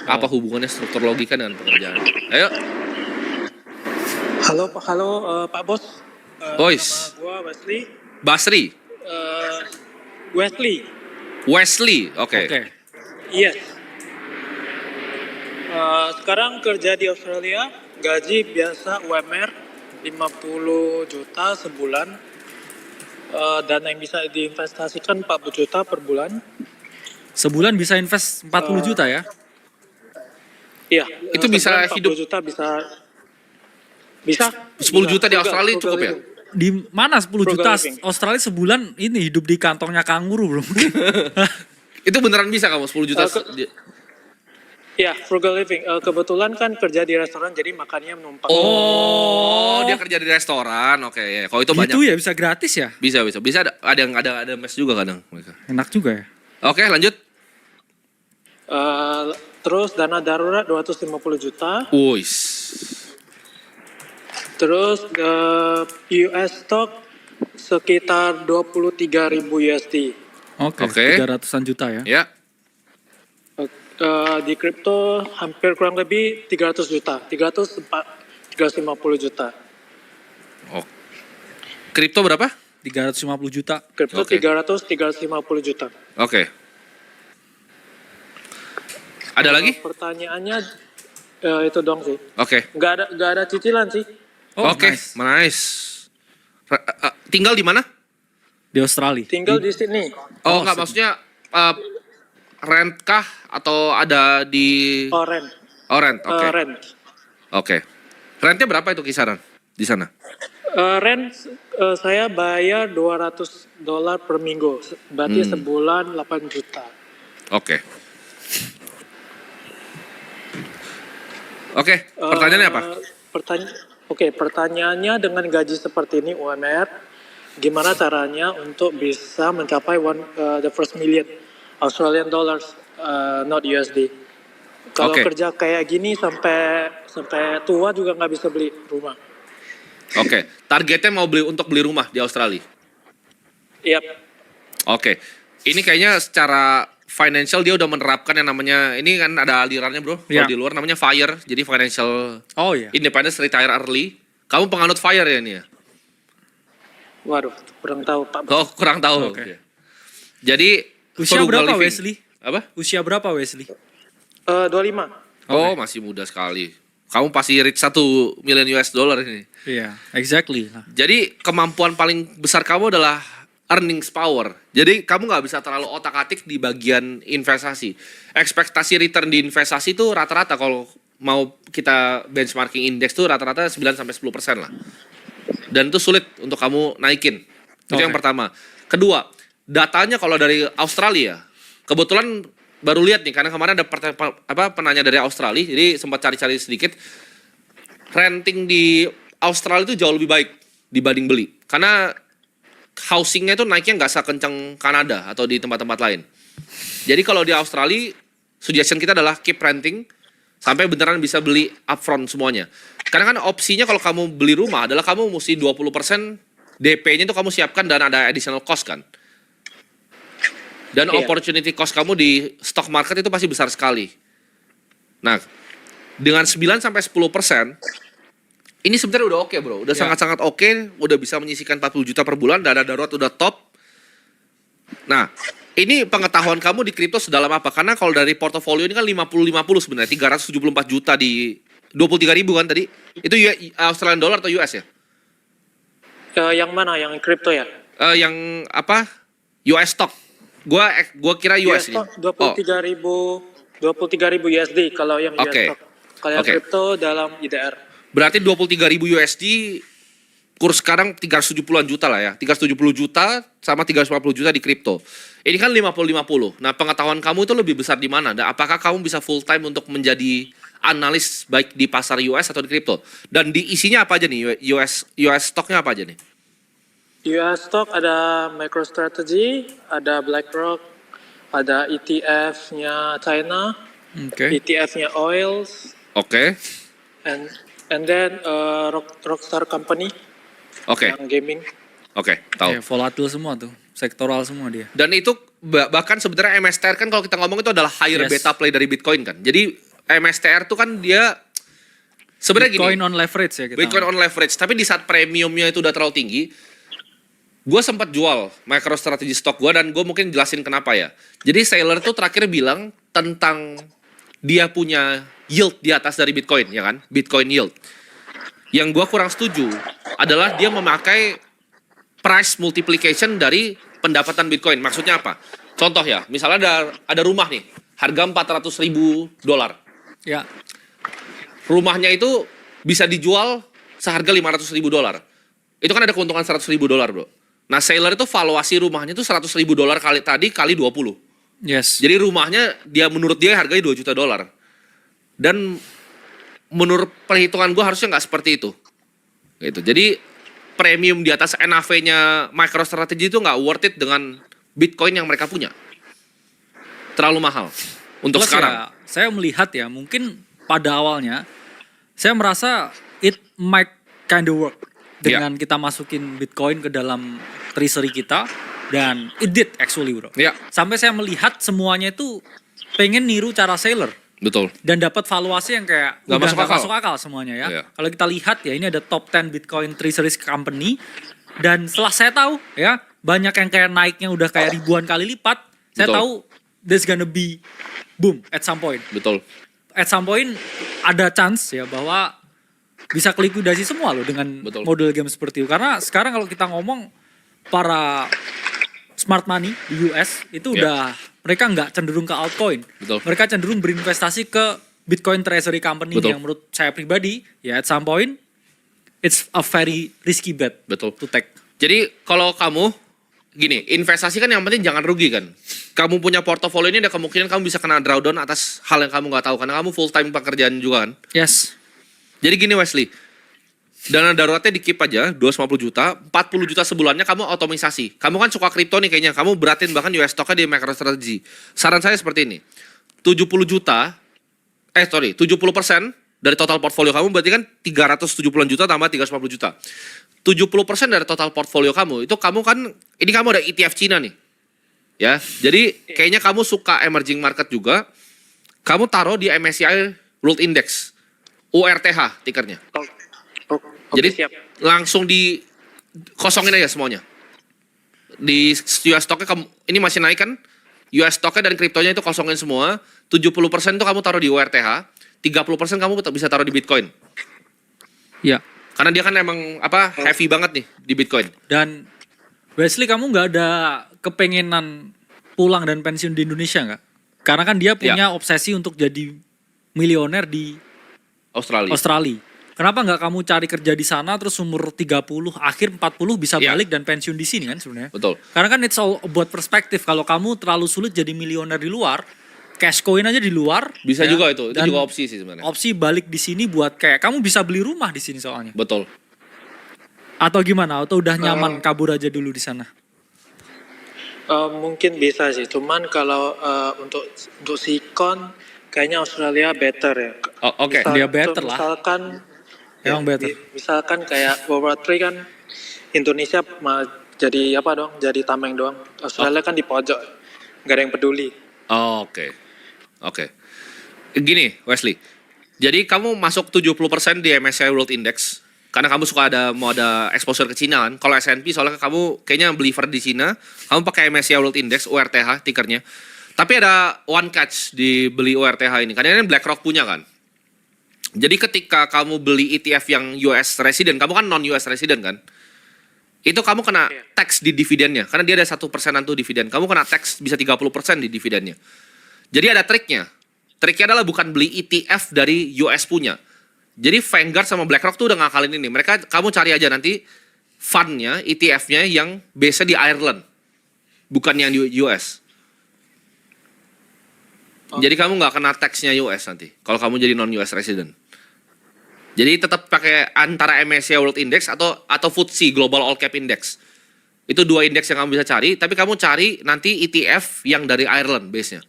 Apa hubungannya struktur logika dengan pekerjaan? Ayo, Halo, Pak Bos. boys. Nama gua Wesley. Basri, Eh, Wesley. Wesley, oke. Yes. Sekarang kerja di Australia, gaji biasa UMR 50 juta sebulan. Dana yang bisa diinvestasikan 40 juta per bulan. Sebulan bisa invest 40 juta ya? Iya. Itu bisa sebulan 40 hidup juta bisa 10 juta di Frugal- Australia frugal cukup ya? living. Di mana 10 juta Frugal living. Australia sebulan ini hidup di kantongnya kanguru bro. Itu beneran bisa kamu 10 juta? Ya, frugal living. Kebetulan kan kerja di restoran, jadi makannya menumpang. Oh, dia kerja di restoran, oke ya. Kalau itu banyak. Gitu ya bisa gratis ya? Bisa ada yang ada mes juga kadang mereka. Enak juga ya. Oke, lanjut. Terus dana darurat 250 juta. Wuis. Terus US stock sekitar 23.000 USD. Oke. Oke. 300-an juta ya. Ya. Di kripto hampir kurang lebih 300 juta. 350 juta. Oh. Kripto berapa? 350 juta. Kripto Oke. 350 juta. Oke. Ada lagi? Pertanyaannya itu dong sih. Oke. Nggak ada cicilan sih. Oke, Nice. nice. Tinggal di mana? Di Australia. Tinggal di sini. Oh, enggak, maksudnya rent kah atau ada di Rent. Oh, rent. Oke. Rent. Oke. Rentnya berapa itu kisaran di sana? Rent saya bayar $200 per minggu. Berarti sebulan 8 juta. Oke. Oke, pertanyaannya apa? Pertanyaannya dengan gaji seperti ini UMR, gimana caranya untuk bisa mencapai the first million Australian dollars, not USD. Kalau Oke. kerja kayak gini sampai tua juga nggak bisa beli rumah. Oke, targetnya mau untuk beli rumah di Australia. Yap. Oke, ini kayaknya secara financial dia udah menerapkan yang namanya, ini kan ada alirannya bro, kalau Ya. di luar namanya FIRE, jadi financial Oh iya. independence retire early. Kamu penganut FIRE ya ini ya? Waduh, kurang tahu Pak. Oh kurang tahu. Oke. Jadi Usia frugal berapa living. Wesley? Apa? Usia berapa Wesley? 25. Oh masih muda sekali. Kamu pasti reach 1 million US dollar ini. Iya, exactly. Jadi kemampuan paling besar kamu adalah earnings power. Jadi kamu nggak bisa terlalu otak-atik di bagian investasi. Ekspektasi return di investasi itu rata-rata kalau mau kita benchmarking indeks tuh rata-rata 9-10% lah. Dan itu sulit untuk kamu naikin. Itu yang Oke. pertama. Kedua, datanya kalau dari Australia, kebetulan baru lihat nih karena kemarin ada penanya dari Australia, jadi sempat cari-cari sedikit. Renting di Australia itu jauh lebih baik dibanding beli. Karena housingnya itu naiknya nggak sekencang Kanada atau di tempat-tempat lain. Jadi kalau di Australia, suggestion kita adalah keep renting sampai beneran bisa beli upfront semuanya. Karena kan opsinya kalau kamu beli rumah adalah kamu mesti 20% DP-nya itu kamu siapkan dan ada additional cost kan. Dan Iya. opportunity cost kamu di stock market itu pasti besar sekali. Nah, dengan 9-10%, ini sebenarnya udah oke bro, udah Ya. sangat-sangat oke, udah bisa menyisihkan 40 juta per bulan, dana darurat udah top. Nah, ini pengetahuan kamu di kripto sedalam apa? Karena kalau dari portofolio ini kan 50-50 sebenarnya, 374 juta di 23.000 kan tadi. Itu Australian dollar atau US ya? Yang mana? Yang kripto ya? Yang apa? US stock. Gua kira US ini. stock 23.000 USD kalau yang US Oke. stock. Kalau yang Oke. kripto dalam IDR. Berarti 23.000 USD, kurs sekarang 370-an juta lah ya. 370 juta sama 350 juta di kripto. Ini kan 50-50. Nah, pengetahuan kamu itu lebih besar di mana? Dan apakah kamu bisa full time untuk menjadi analis baik di pasar US atau di kripto? Dan di isinya apa aja nih? US stocknya apa aja nih? US stock ada MicroStrategy, ada BlackRock, ada ETF-nya China, Oke. ETF-nya Oils, Oke. and then Rockstar Company Oke. yang gaming. Oke, tahu. Ya, volatil semua tuh, sektoral semua dia. Dan itu bahkan sebenarnya MSTR kan kalau kita ngomong itu adalah higher Yes. beta play dari Bitcoin kan. Jadi MSTR tuh kan dia sebenarnya Bitcoin gini. on leverage ya kita. Bitcoin on leverage, tapi di saat premiumnya itu udah terlalu tinggi, gue sempat jual MicroStrategy stock gue dan gue mungkin jelasin kenapa ya. Jadi Saylor tuh terakhir bilang tentang dia punya yield di atas dari Bitcoin, ya kan? Bitcoin yield. Yang gue kurang setuju adalah dia memakai price multiplication dari pendapatan Bitcoin. Maksudnya apa? Contoh ya, misalnya ada rumah nih, harga $400.000. Ya. Rumahnya itu bisa dijual seharga $500.000. Itu kan ada keuntungan $100.000, bro. Nah, Saylor itu valuasi rumahnya itu $100.000 kali 20. Yes. Jadi rumahnya menurut dia harganya $2 juta. Dan menurut perhitungan gue harusnya nggak seperti itu. Gitu. Jadi premium di atas NAV-nya MicroStrategy itu nggak worth it dengan Bitcoin yang mereka punya. Terlalu mahal untuk Plus sekarang. ya, saya melihat ya, mungkin pada awalnya saya merasa it might kind of work dengan kita masukin Bitcoin ke dalam treasury kita, dan it did actually, bro. Ya, Sampai saya melihat semuanya itu pengen niru cara Saylor betul. dan dapat valuasi yang kayak Nggak udah masuk nggak akal. masuk akal semuanya ya. Iya. Kalau kita lihat ya, ini ada top 10 Bitcoin treasury company, dan setelah saya tahu ya banyak yang kayak naiknya udah kayak ribuan kali lipat, saya Betul. tahu there's gonna be boom at some point. Betul. At some point ada chance ya bahwa bisa kelikuidasi semua loh dengan Betul. model game seperti itu. Karena sekarang kalau kita ngomong para smart money di US itu Ya. udah mereka nggak cenderung ke altcoin. Betul. Mereka cenderung berinvestasi ke Bitcoin treasury company Betul. yang menurut saya pribadi ya at some point it's a very risky bet Betul. to take. Jadi kalau kamu gini, investasi kan yang penting jangan rugi kan. Kamu punya portofolio ini ada kemungkinan kamu bisa kena drawdown atas hal yang kamu nggak tahu karena kamu full time pekerjaan juga kan. Yes. Jadi gini Wesley, dana daruratnya di keep aja 250 juta, 40 juta sebulannya kamu otomisasi. Kamu kan suka kripto nih kayaknya, kamu beratin bahkan US stocknya di MicroStrategy. Saran saya seperti ini, 70% dari total portfolio kamu berarti kan 370 juta tambah 350 juta. 70% dari total portfolio kamu, itu kamu kan, ini kamu ada ETF Cina nih. Ya, jadi kayaknya kamu suka emerging market juga, kamu taruh di MSCI World Index, URTH tikernya. Oke, Jadi siap. langsung dikosongin aja semuanya. Di US stocknya ini masih naik kan? US stocknya dan kriptonya itu kosongin semua. 70% itu kamu taruh di URTH, 30% kamu bisa taruh di Bitcoin. Ya. Karena dia kan emang heavy banget nih di Bitcoin. Dan Wesley, kamu nggak ada kepengenan pulang dan pensiun di Indonesia nggak? Karena kan dia punya obsesi untuk jadi milioner di Australia. Australia. Kenapa nggak kamu cari kerja di sana terus umur 30, akhir 40 bisa Iya. balik dan pensiun di sini kan sebenarnya? Betul. Karena kan it's all about perspektif. Kalau kamu terlalu sulit jadi milioner di luar, cash coin aja di luar. Bisa ya. juga itu. Itu Dan juga opsi sih sebenarnya. opsi balik di sini buat kayak kamu bisa beli rumah di sini soalnya. Betul. Atau gimana? Atau udah nyaman kabur aja dulu di sana? Mungkin bisa sih, cuman kalau untuk sikon kayaknya Australia better ya. Oh, oke. Dia better lah. Misalkan Emang better. Misalkan kayak World War III kan Indonesia jadi apa dong? Jadi tameng doang. Australia kan di pojok, nggak ada yang peduli. Oh, oke. Gini, Wesley. Jadi kamu masuk 70% di MSCI World Index karena kamu suka mau ada exposure ke Cina kan. Kalau S&P soalnya kamu kayaknya believer di Cina, kamu pakai MSCI World Index URTH tikernya. Tapi ada one catch di beli URTH ini. Karena ini BlackRock punya kan. Jadi ketika kamu beli ETF yang US resident, kamu kan non US resident kan? Itu kamu kena tax di dividennya. Karena dia ada 1% tuh dividen. Kamu kena tax bisa 30% di dividennya. Jadi ada triknya. Triknya adalah bukan beli ETF dari US punya. Jadi Vanguard sama BlackRock tuh udah ngakalin ini. Kamu cari aja nanti fundnya, ETF-nya yang base di Ireland. Bukan yang di US. Jadi kamu nggak kena tax-nya US nanti. Kalau kamu jadi non-US resident. Jadi tetap pakai antara MSCI World Index atau FTSE Global All Cap Index. Itu dua indeks yang kamu bisa cari, tapi kamu cari nanti ETF yang dari Ireland base-nya.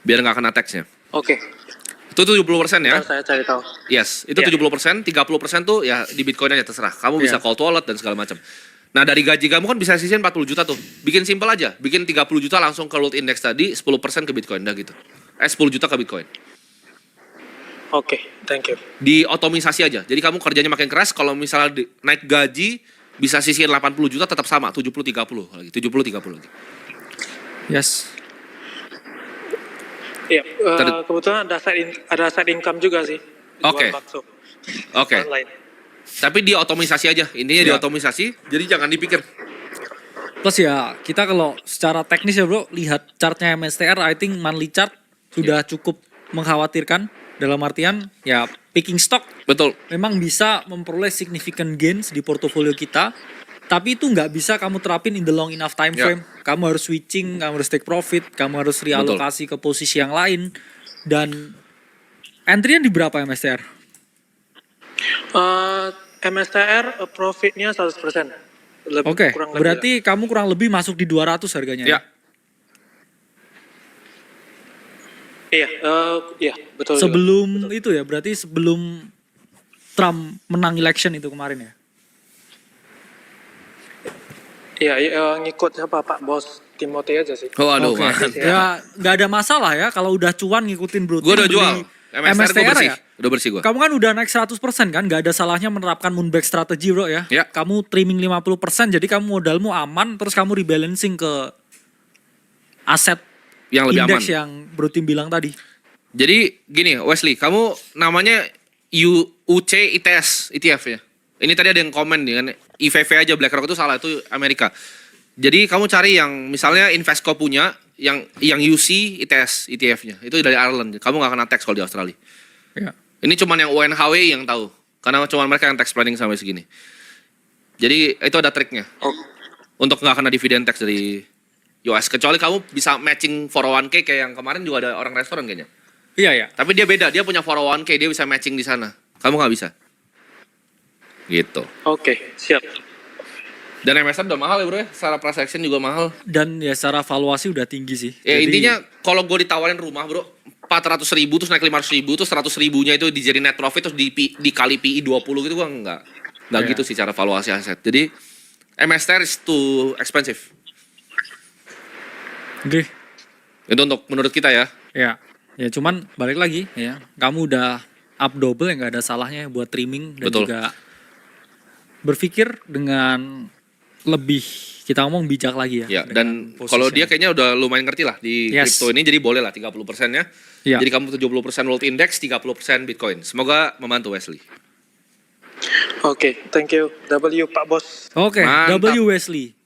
Biar nggak kena tax-nya. Oke. Itu 70% ya. Ntar saya cari tahu. Yes, itu Iya. 70%, 30% tuh ya di Bitcoin aja terserah. Kamu bisa Iya. cold wallet dan segala macam. Nah, dari gaji kamu kan bisa sisihin 40 juta tuh. Bikin simpel aja, bikin 30 juta langsung ke World Index tadi, 10% ke Bitcoin dah gitu. 10 juta ke Bitcoin. Oke, thank you. Di otomisasi aja. Jadi kamu kerjanya makin keras, kalau misalnya naik gaji bisa sisihin 80 juta tetap sama, 70-30 lagi, 70-30 lagi. Yes. Iya, kebetulan ada side income juga sih. Jual Oke. bakso. Oke. Online. Tapi di otomisasi aja, intinya di Ya. otomisasi, jadi jangan dipikir. Plus ya, kita kalau secara teknis ya bro, lihat chartnya MSTR, I think monthly chart sudah cukup mengkhawatirkan. Dalam artian, ya picking stock Betul. memang bisa memperoleh significant gains di portofolio kita. Tapi itu nggak bisa kamu terapin in the long enough time Ya. frame. Kamu harus switching, kamu harus take profit, kamu harus realokasi ke posisi yang lain. Dan entry-nya di berapa MSTR? MSTR profitnya 100%. Oke, Kurang lebih berarti kamu kurang lebih masuk di 200 harganya Ya. Iya, iya betul. juga. Sebelum itu ya, berarti sebelum Trump menang election itu kemarin ya? Iya, ngikut siapa Pak Bos Timothy aja sih. Oh aduh, Oke. mantap. Ya nggak ada masalah ya kalau udah cuan ngikutin bro. Gue udah Beli jual. MSTR gue bersih. ya. Udah bersih gue. Kamu kan udah naik 100% kan, nggak ada salahnya menerapkan moonback strategi bro ya. Ya. Kamu trimming 50%, jadi kamu modalmu aman, terus kamu rebalancing ke aset Yang lebih aman. indeks yang bro Tim bilang tadi. Jadi gini Wesley, kamu namanya UC ITS ETF ya. Ini tadi ada yang komen nih kan, IVV aja BlackRock itu salah, itu Amerika. Jadi kamu cari yang misalnya Invesco punya, yang UC ITS ETF-nya, itu dari Ireland. Kamu nggak kena tax kalau di Australia. Ya. Ini cuman yang UNHW yang tahu, karena cuman mereka yang tax planning sampai segini. Jadi itu ada triknya Oh, untuk nggak kena dividen tax dari US. Kecuali kamu bisa matching 401k kayak yang kemarin juga ada orang restoran kayaknya. Iya ya. Tapi dia beda, dia punya 401k, dia bisa matching di sana. Kamu nggak bisa. Gitu. Oke, siap. Dan MSR udah mahal ya bro ya, secara price action juga mahal. Dan ya secara valuasi udah tinggi sih. Ya Jadi- intinya kalau gue ditawarin rumah bro, 400 ribu terus naik 500 ribu terus 100 ribunya itu dijadi net profit terus dikali PI 20 gitu, gue nggak Iya. gitu sih cara valuasi aset. Jadi MSR is too expensive. Oke. Itu untuk menurut kita ya. Ya cuman balik lagi ya, kamu udah up double ya nggak ada salahnya buat trimming dan Betul. juga berpikir dengan lebih kita ngomong bijak lagi ya. Ya, dan dengan kalau position. dia kayaknya udah lumayan ngerti lah di Yes. kripto ini, jadi boleh lah 30% ya. Iya. Jadi kamu 70% World Index, 30% Bitcoin. Semoga membantu Wesley. Oke, thank you. W Pak Bos. Oke, Mantap. W Wesley.